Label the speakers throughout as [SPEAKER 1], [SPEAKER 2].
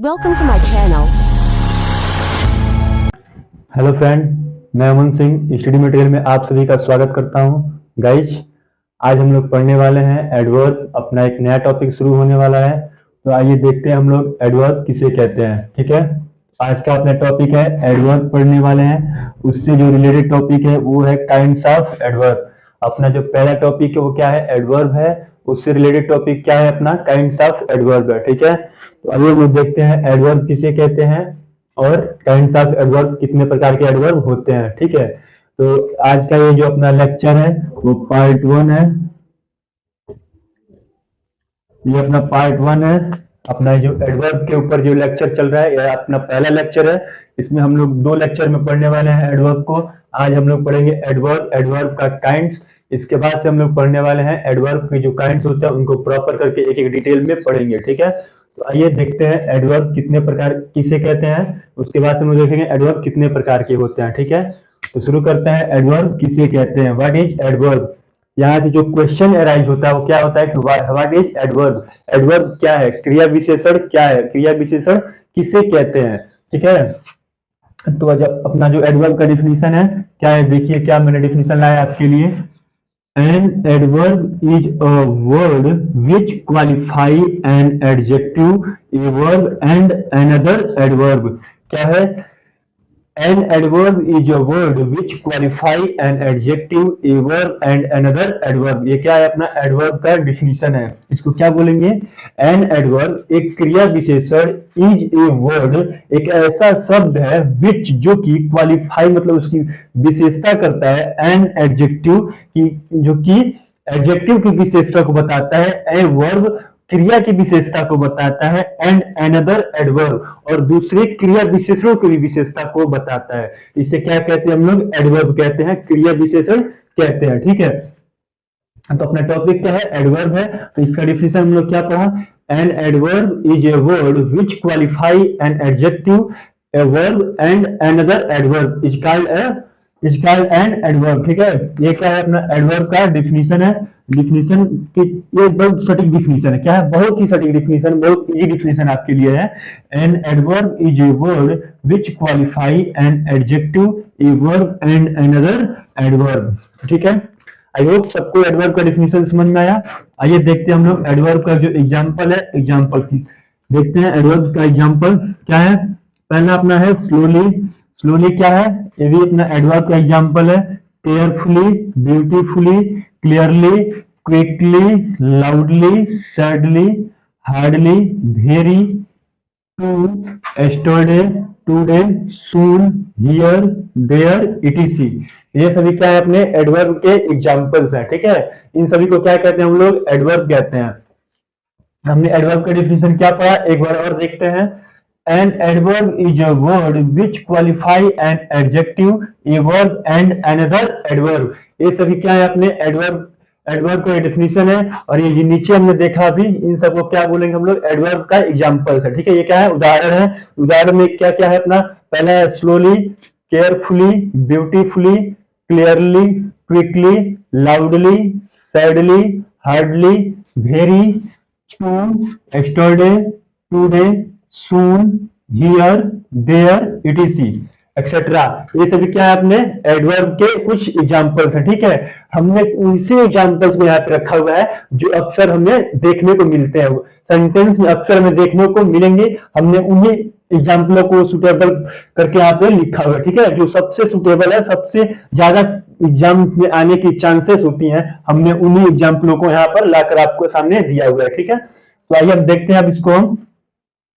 [SPEAKER 1] Welcome to my channel.
[SPEAKER 2] Hello friend, मैं Aman Singh study material में आप सभी का स्वागत करता हूं। गाइज, आज हम लोग पढ़ने वाले हैं एडवर्ब। अपना एक नया टॉपिक शुरू होने वाला है, तो आइए देखते हैं हम लोग एडवर्ब किसे कहते हैं। ठीक है, आज का अपना टॉपिक है एडवर्ब पढ़ने वाले हैं। उससे जो रिलेटेड टॉपिक है वो है काइंड्स ऑफ एडवर्ब। अपना जो पहला टॉपिक है वो क्या है, एडवर्ब है। उससे रिलेटेड टॉपिक क्या है, अपना काइंड्स ऑफ एडवर्ब है। ठीक है, तो अभी हम लोग देखते हैं एडवर्ब किसे कहते हैं और काइंड्स ऑफ एडवर्ब कितने प्रकार के एडवर्ब होते हैं। ठीक है, तो आज का ये जो अपना लेक्चर है वो पार्ट 1 है। ये अपना पार्ट 1 है। अपना जो एडवर्ब के ऊपर जो लेक्चर चल रहा है यह अपना पहला लेक्चर है। इसमें हम लोग 2 लेक्चर में पढ़ने वाले हैं एडवर्ब को। आज हम लोग पढ़ेंगे एडवर्ब, एडवर्ब का काइंड्स। इसके बाद से हम लोग पढ़ने वाले हैं एडवर्ब के जो काइंड्स होते हैं उनको प्रॉपर करके एक एक डिटेल में पढ़ेंगे। ठीक है, तो आइए देखते हैं एडवर्ब कितने प्रकार किसे कहते हैं। उसके बाद से हम लोग देखेंगे एडवर्ब कितने प्रकार के होते हैं। ठीक है, तो शुरू करते हैं एडवर्ब किसे कहते हैं। What is adverb. यहाँ से जो क्वेश्चन अराइज होता है वो क्या होता है कि व्हाट इज एडवर्ब। एडवर्ब क्या है, क्रिया विशेषण क्या है, क्रिया विशेषण किसे कहते हैं। ठीक है, तो जब अपना जो एडवर्ब का डिफिनीशन है क्या है, देखिए क्या मैंने डिफिनीशन लाया आपके लिए। An adverb is a word which qualify an adjective, a verb and another adverb। क्या है, an adverb is a word which qualify an adjective, a verb and another adverb। ये क्या है, अपना एडवर्ब का डिफिनीशन है। इसको क्या बोलेंगे, an adverb एक क्रिया विशेषण, is a word एक ऐसा शब्द है, which जो कि qualify मतलब उसकी विशेषता करता है, an adjective की जो कि एडजेक्टिव की विशेषता को बताता है, a verb क्रिया की विशेषता को बताता है, एंड अनदर एडवर्ब और दूसरे क्रिया विशेषणों की विशेषता को बताता है। इसे क्या कहते हैं हम लोग, एडवर्ब कहते हैं, क्रिया विशेषण कहते हैं। ठीक है, तो अपना टॉपिक क्या है, एडवर्ब है। तो इसका डिफिनेशन हम लोग क्या पढ़ा, an adverb is a word which qualify an adjective, a verb and another adverb is called an adverb. ठीक है, ये क्या है, अपना एडवर्ब का डिफिनीशन है। डिफिनीशन की ये बहुत सटीक डिफिनीशन है। क्या है, बहुत ही सटीक डिफिनीशन, बहुत इजी डिफिनीशन आपके लिए है। An adverb is a word which qualify an adjective, a verb and another adverb. ठीक है, आई होप सबको एडवर्ब का डिफिनीशन समझ में आया। आइए देखते हैं हम लोग एडवर्ब का जो एग्जांपल है, एग्जांपल की देखते हैं। एडवर्ब का एग्जांपल क्या है, पहला अपना है स्लोली। स्लोली क्या है, ये भी अपना एडवर्ब का एग्जांपल है। Carefully, beautifully, clearly, quickly, loudly, sadly, hardly, very, too, yesterday, today, soon, here, there, etc. ये सभी क्या है, अपने एडवर्ब के एग्जांपल्स हैं। ठीक है, इन सभी को क्या कहते हैं हम लोग, एडवर्ब कहते हैं। हमने एडवर्ब का डिफिनेशन क्या पढ़ा, एक बार और देखते हैं। An adverb is a word which qualify an adjective, a verb and another adverb। ये सभी क्या है, अपने एडवर्ब एडवर्ब का डिफिनीशन है। और ये जो नीचे हमने देखा अभी, इन सबको क्या बोलेंगे हम लोग, एडवर्ब का एग्जांपल्स है। ठीक है, ये क्या है, उदाहरण है। उदाहरण में क्या क्या है, अपना पहला है slowly, carefully, beautifully, clearly, quickly, loudly, sadly, hardly, very, too, yesterday, today, soon, here, there, etc et cetera. ये सभी क्या है, अपने एडवर्ब के कुछ एग्जांपल्स हैं। ठीक है, हमने उसी एग्जांपल्स को यहाँ पे रखा हुआ है जो अक्सर हमें देखने को मिलते हैं, सेंटेंस में अक्सर हमें देखने को मिलेंगे। हमने उन्हीं एग्जांपलों को सुटेबल करके यहाँ पे लिखा हुआ है। ठीक है, जो सबसे सुटेबल है, सबसे ज्यादा एग्जाम में आने की चांसेस होती हैं, हमने उन्हीं एग्जाम्पलों को यहाँ पर लाकर आपको सामने दिया हुआ है। ठीक है, तो आइए हम देखते हैं अब इसको हम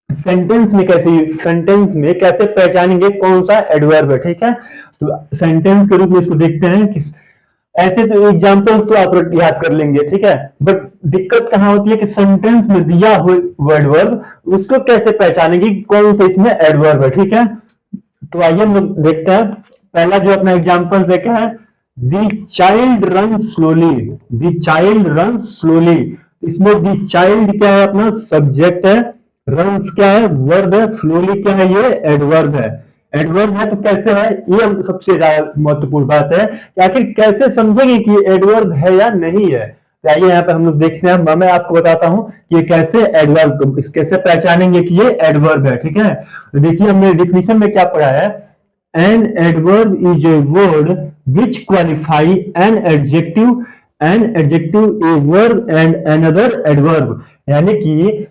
[SPEAKER 2] सेंटेंस में कैसे पहचानेंगे कौन सा एडवर्ब है। ठीक है, तो सेंटेंस के रूप में इसको देखते हैं कि ऐसे तो एग्जांपल तो आप याद कर लेंगे। ठीक है, बट दिक्कत कहां होती है कि सेंटेंस में दिया हुआ एडवर्ब उसको कैसे पहचानेंगे कौन सा इसमें एडवर्ब है। ठीक है, तो आइए हम लोग देखते हैं। पहला जो अपना एग्जांपल देखा है, the child run slowly. The child run slowly, इसमें द चाइल्ड क्या है, अपना सब्जेक्ट है, रन्स क्या है, वर्ब है, स्लोली क्या है, ये एडवर्ब है। एडवर्ब है तो कैसे है, ये सबसे ज्यादा महत्वपूर्ण बात है कि आखिर कैसे समझेंगे कि एडवर्ब है या नहीं है। तो आइए यहाँ पे हम लोग देखते हैं, मैं आपको बताता हूँ कि ये कैसे एडवर्ब, कैसे पहचानेंगे कि ये एडवर्ब है। ठीक है, तो देखिए हमने डिफिनेशन में क्या पढ़ा है, an adverb is a word which qualify an adjective a verb and another adverb, यानी कि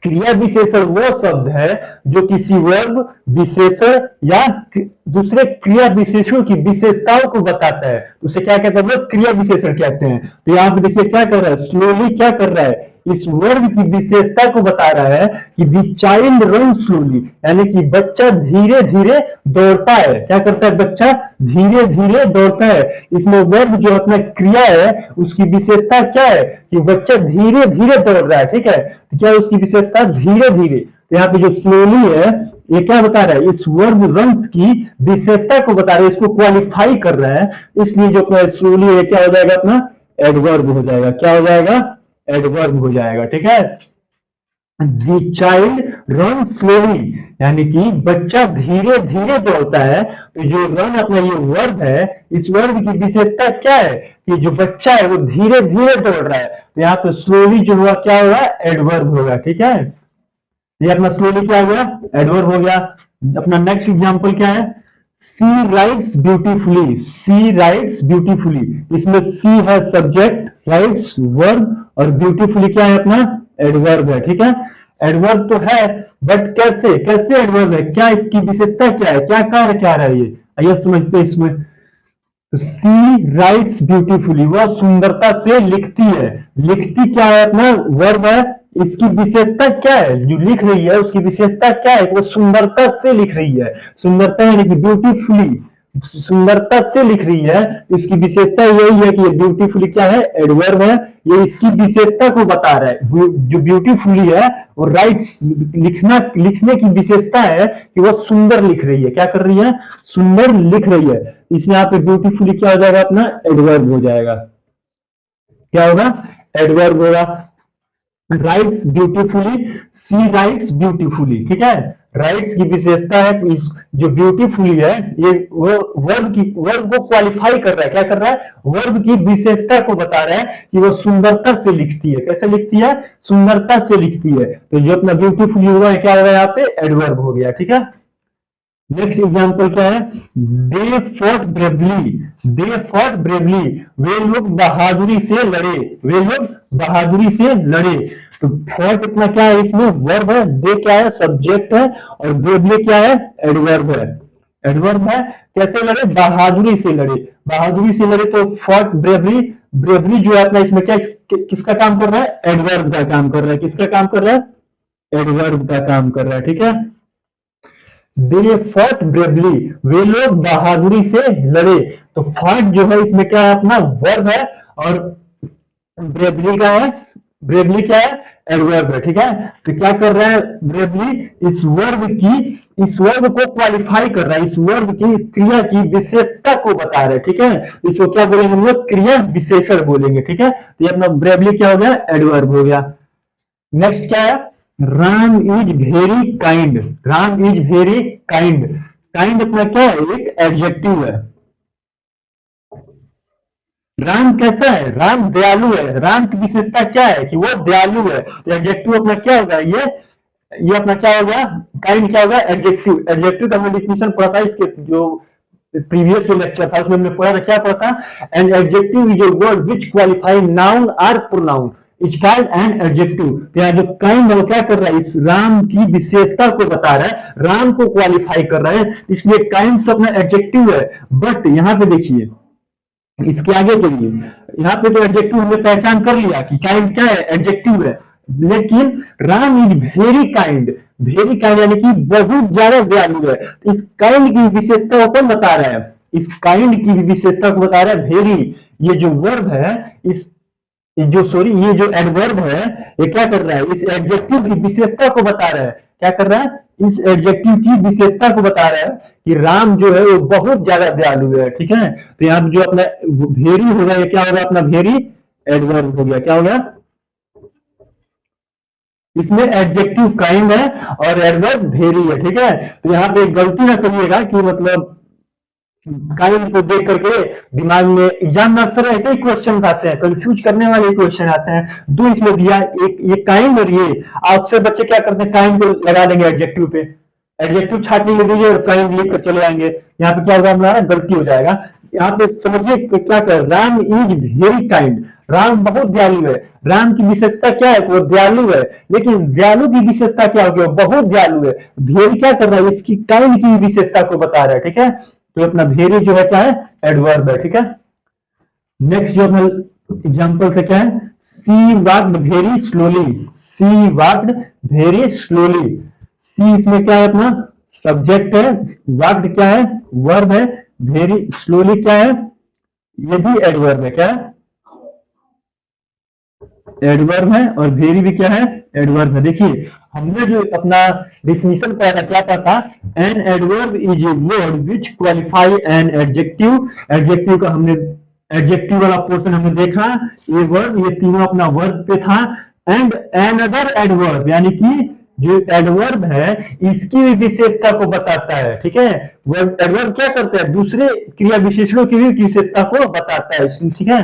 [SPEAKER 2] क्रिया विशेषण वो शब्द है जो किसी वर्ब, विशेषण या दूसरे क्रिया विशेषण की विशेषताओं को बताता है, उसे क्या कहते हैं, वो क्रिया विशेषण कहते हैं। तो यहाँ पे देखिए क्या कर रहा है, स्लोली क्या कर रहा है, इस वर्ब की विशेषता को बता रहा है कि द चाइल्ड रन स्लोली, यानी कि बच्चा धीरे धीरे दौड़ता है। क्या करता है, बच्चा धीरे धीरे दौड़ता है। इसमें वर्ब जो अपना क्रिया है उसकी विशेषता क्या है कि बच्चा धीरे धीरे दौड़ रहा है। ठीक है, तो क्या है उसकी विशेषता, धीरे धीरे। तो यहाँ पे जो स्लोली है ये क्या बता रहा है, इस वर्ब रंस की विशेषता को बता रहा है, इसको क्वालिफाई कर रहा है, इसलिए जो अपना स्लोली है क्या हो जाएगा, अपना एडवर्ब हो जाएगा। क्या हो जाएगा, एडवर्ब हो जाएगा। ठीक है, द चाइल्ड रन स्लोली, यानी कि बच्चा धीरे धीरे दौड़ता है। तो जो रन अपना ये वर्ब है, इस वर्ब की विशेषता क्या है कि जो बच्चा है वो धीरे धीरे दौड़ रहा है। तो यहाँ पे स्लोली जो हुआ क्या होगा, एडवर्ब होगा। ठीक है, ये अपना स्लोली क्या हो गया, एडवर्ब हो गया। अपना नेक्स्ट एग्जांपल क्या है, सी राइट्स ब्यूटीफुली, सी राइट्स ब्यूटीफुली, इसमें सी है सब्जेक्ट, राइट्स वर्ब, और ब्यूटीफुली क्या है, अपना एडवर्ब है। ठीक है, एडवर्ब तो है बट कैसे, कैसे एडवर्ब है, क्या इसकी विशेषता क्या है, क्या कार्य क्या रहा है ये, आइए समझते हैं इसमें। तो सी राइट्स ब्यूटीफुली, वह सुंदरता से लिखती है। लिखती क्या है, अपना वर्ब है, इसकी विशेषता क्या है, जो लिख रही है उसकी विशेषता क्या है, वो सुंदरता से लिख रही है। सुंदरता यानी कि ब्यूटीफुली, सुंदरता से लिख रही है, इसकी विशेषता यही है कि ये ब्यूटीफुली क्या है, एडवर्ब है, ये इसकी विशेषता को बता रहा है। जो ब्यूटीफुली है और राइट्स लिखना, लिखने की विशेषता है कि वह सुंदर लिख रही है। क्या कर रही है, सुंदर लिख रही है। इसमें यहाँ पे ब्यूटीफुली क्या हो जाएगा, अपना एडवर्ब हो जाएगा। क्या होगा, एडवर्ब होगा। राइट्स ब्यूटीफुली, सी राइट्स ब्यूटीफुली। ठीक है, राइट्स की विशेषता है, इस जो ब्यूटीफुली है ये वो वर्ब को क्वालिफाई कर रहा है। क्या कर रहा है, वर्ब की विशेषता को बता रहा है कि वो सुंदरता से लिखती है। कैसे लिखती है, सुंदरता से लिखती है। तो जो अपना ब्यूटीफुली हुआ है क्या होगा, यहाँ पे एडवर्ब हो गया। ठीक है, नेक्स्ट एग्जाम्पल क्या है, they fought bravely, they fought bravely, वे लोग बहादुरी से लड़े, वे लोग बहादुरी से लड़े। तो फॉट इतना क्या है, इसमें वर्ब है, दे क्या है, सब्जेक्ट है, और ब्रेवली क्या है, एडवर्ब है। एडवर्ब है, कैसे लड़े, बहादुरी से लड़े, बहादुरी से लड़े। तो फॉट ब्रेवली, ब्रेवली जो है अपना इसमें क्या, किसका काम कर रहा है, एडवर्ब का काम कर रहा है। किसका काम कर रहा है, एडवर्ब का काम कर रहा है। ठीक है, दे फॉट ब्रेवली, वे लोग बहादुरी से लड़े। तो फॉट जो है इसमें क्या है, अपना वर्ब है, और ब्रेवली का है, ब्रेवली क्या है, एडवर्ब है। ठीक है, तो क्या कर रहा है ब्रेवली, इस वर्ब की, इस वर्ब को क्वालिफाई कर रहा है, इस वर्ब की क्रिया की विशेषता को बता रहा है। ठीक है, इसको क्या बोलेंगे हम लोग, क्रिया विशेषण बोलेंगे। ठीक है, तो ये अपना ब्रेवली क्या हो गया, एडवर्ब हो गया। नेक्स्ट क्या है, Ram is very kind, Ram is very kind, kind अपना क्या है, एक एडजेक्टिव है। राम कैसा है, राम दयालु है। राम की विशेषता क्या है कि वो दयालु है। तो एडजेक्टिव अपना क्या होगा, ये अपना क्या होगा, काइंड क्या होगा, एडजेक्टिव। एडजेक्टिव का हमने डिफिनेशन पढ़ा था, इसके जो प्रीवियस जो लेक्चर था उसमें हमने पढ़ा था, क्या पढ़ा था, an adjective is a word which qualify noun or pronoun, is called an adjective. तो यहाँ जो काइंड है वो क्या कर रहा है, इस राम की विशेषता को बता रहा है, राम को क्वालिफाई कर रहा है, इसलिए काइंड तो अपना एडजेक्टिव है। बट यहाँ पे देखिए, इसके आगे चलिए, यहाँ पे तो एडजेक्टिव हमने पहचान कर लिया कि काइंड क्या है, एडजेक्टिव है। लेकिन Ram is very kind, very kind यानी कि बहुत ज्यादा दयालु है। इस काइंड की विशेषता को बता रहा है, इस काइंड की विशेषता को बता रहा है वेरी। ये जो वर्ब है, इस ये जो एडवर्ब है, ये क्या कर रहा है, इस एडजेक्टिव की विशेषता को बता रहा है। क्या कर रहा है, इस एडजेक्टिव की विशेषता को बता रहा है कि राम जो है वो बहुत ज्यादा दयालु है। ठीक है, तो यहाँ जो अपना वेरी हो गया, क्या होगा, अपना वेरी एडवर्ब हो गया। क्या हो गया, इसमें एडजेक्टिव काइंड है और एडवर्ब वेरी है। ठीक है, तो यहाँ पे गलती ना करिएगा कि मतलब काइंड को देख करके दिमाग में एग्जाम में अक्सर ऐसे ही क्वेश्चन आते हैं, कंफ्यूज करने वाले क्वेश्चन आते हैं। दो इसमें दिया, एक ये काइंड और ये। अक्सर बच्चे क्या करते हैं, काइंड को लगा देंगे एडजेक्टिव पे, एडजेक्टिव छाटने ले दीजिए और काइंड लिख कर चले जाएंगे। यहाँ पे क्या होगा, हमारा गलती हो जाएगा। यहाँ पे समझिए क्या कर, Ram is very kind, Ram बहुत दयालु है। राम की विशेषता क्या है, वो दयालु है। लेकिन दयालु की विशेषता क्या होगी, वो बहुत दयालु है। भेरी क्या कर रहा है, इसकी काइंड की विशेषता को बता रहा है, ठीक है। तो अपना भेरी जो है क्या है, एडवर्ब है, ठीक है। नेक्स्ट जो अपना एग्जाम्पल से क्या है, सी वॉक्ड वेरी स्लोली, सी वॉक्ड वेरी स्लोली। सी इसमें क्या है, अपना सब्जेक्ट है, वॉक्ड क्या है, वर्ब है, वेरी स्लोली क्या है, ये भी एडवर्ब है, क्या है, एडवर्ब है। और वेरी भी क्या है, एडवर्ब है। देखिए हमने जो अपना डिफिनीशन पढ़ा था, क्या पढ़ा था, an adverb is a word which qualify an adjective. Adjective का हमने एडजेक्टिव वाला पोर्शन हमने देखा, ये वर्ड, ये तीनों अपना वर्ब पे था। एंड एन अदर एडवर्ब, यानी कि जो एडवर्ब है इसकी भी विशेषता को बताता है, ठीक है। एडवर्ब क्या करता है, दूसरे क्रिया विशेषणों की भी विशेषता को बताता है, ठीक है।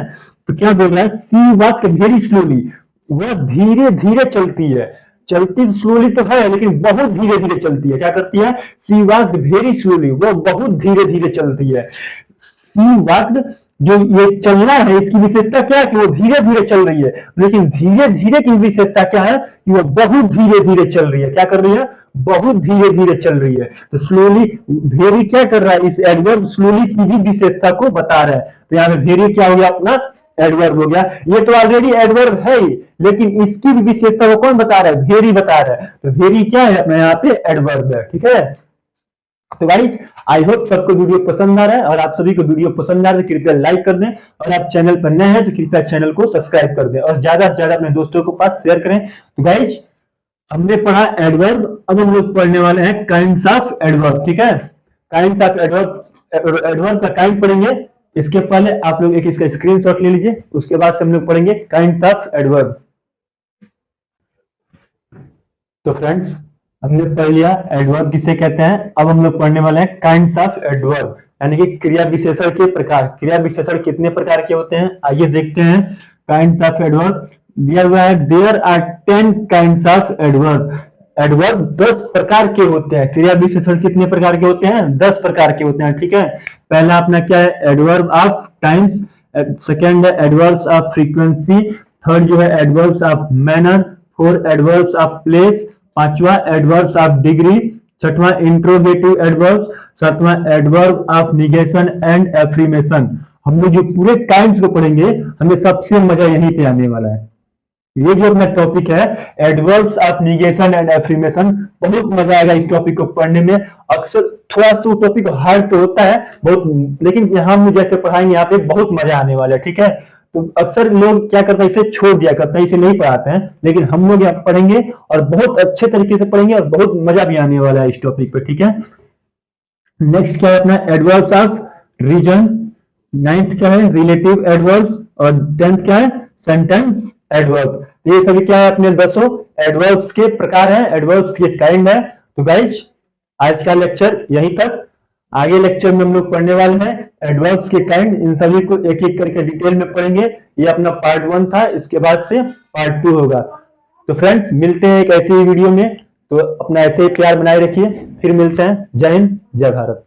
[SPEAKER 2] तो क्या बोल रहा है, सी वॉक्ड वेरी स्लोली, वह धीरे धीरे चलती है। चलती स्लोली तो है लेकिन बहुत धीरे धीरे चलती है। क्या करती है, सी वॉक्ड वेरी स्लोली, वो बहुत धीरे धीरे चलती है। सी वॉक्ड, जो ये चलना है इसकी विशेषता क्या है, कि वो धीरे धीरे चल रही है। लेकिन धीरे धीरे की विशेषता क्या है, कि वो बहुत धीरे धीरे चल रही है। क्या कर रही है, बहुत धीरे धीरे चल रही है। तो स्लोली, वेरी क्या कर रहा है, इस एडवर्ब स्लोली की भी विशेषता को बता रहा है। तो यहाँ पे वेरी क्या हो गया, अपना एडवर्ब हो गया। ये तो ऑलरेडी एडवर्ब है ही, लेकिन इसकी भी विशेषता को कौन बता रहा है, वेरी बता रहा है। तो वेरी क्या है, अपने यहाँ पे एडवर्ब है, ठीक है। तो गाइस आई होप सबको वीडियो पसंद आ रहा है, और आप सभी को वीडियो पसंद आ रहा है तो कृपया लाइक कर दें, और आप चैनल पर नए हैं तो कृपया चैनल को सब्सक्राइब कर दें, और ज्यादा से ज्यादा अपने दोस्तों को पास शेयर करें। तो गाइस हमने पढ़ा एडवर्ब, अब हम लोग पढ़ने वाले हैं काइंड्स ऑफ एडवर्ब, ठीक है। काइंड्स ऑफ एडवर्ब, एडवर्ब का काइंड पढ़ेंगे। इसके पहले आप लोग एक इसका स्क्रीनशॉट ले लीजिए, उसके बाद से हम लोग पढ़ेंगे काइंड्स ऑफ एडवर्ब। तो फ्रेंड्स हमने पढ़ लिया एडवर्ब किसे कहते हैं, अब हम लोग पढ़ने वाले हैं काइंड्स ऑफ एडवर्ब, यानी कि क्रिया विशेषण के प्रकार। क्रिया विशेषण कितने प्रकार के होते हैं, आइए देखते हैं। काइंड्स ऑफ एडवर्ब दिया हुआ है, there are 10 kinds of adverb. Adverb 10 प्रकार के होते हैं। क्रिया विशेषण कितने प्रकार के होते हैं, 10 प्रकार के होते हैं, ठीक है। पहला अपना क्या है, एडवर्ब ऑफ टाइम्स। सेकेंड है एडवर्ब्स ऑफ फ्रीक्वेंसी। थर्ड जो है adverbs of manner. Four adverbs of place. पांचवा एडवर्ब्स ऑफ डिग्री। छठवां इंट्रोगेटिव एडवर्ब्स। सातवां एडवर्ब ऑफ निगेशन एंड एफ्रीमेशन। हम लोग जो पूरे काइंड्स को पढ़ेंगे, हमें सबसे मजा यहीं पे आने वाला है। ये जो अपना टॉपिक है एडवर्ब्स ऑफ निगेशन एंड एफ्रीमेशन, बहुत मजा आएगा इस टॉपिक को पढ़ने में। अक्सर थोड़ा सा टॉपिक हार्ड तो होता है बहुत, लेकिन हम जैसे पढ़ाएंगे यहाँ पे बहुत मजा आने वाला है, ठीक है। तो अक्सर लोग क्या करते हैं, इसे छोड़ दिया करते हैं, इसे नहीं पढ़ाते हैं, लेकिन हम लोग यहाँ पढ़ेंगे और बहुत अच्छे तरीके से पढ़ेंगे, और बहुत मजा भी आने वाला है इस टॉपिक पे, ठीक है। नेक्स्ट क्या है अपना एडवर्ब्स ऑफ रीजन। नाइन्थ क्या है रिलेटिव एडवर्ब्स, और 10th क्या है सेंटेंस एडवर्ब। ये सभी क्या है, अपने 10 एडवर्ब्स के प्रकार हैं, एडवर्ब्स के काइंड है। तो गाइज आज का लेक्चर यहीं तक। आगे लेक्चर में हम लोग पढ़ने वाले हैं एडवर्ब्स के काइंड, इन सभी को एक एक करके डिटेल में पढ़ेंगे। ये अपना पार्ट 1 था, इसके बाद से पार्ट 2 होगा। तो फ्रेंड्स मिलते हैं एक ऐसी वीडियो में, तो अपना ऐसे ही प्यार बनाए रखिए, फिर मिलते हैं। जय हिंद, जय भारत।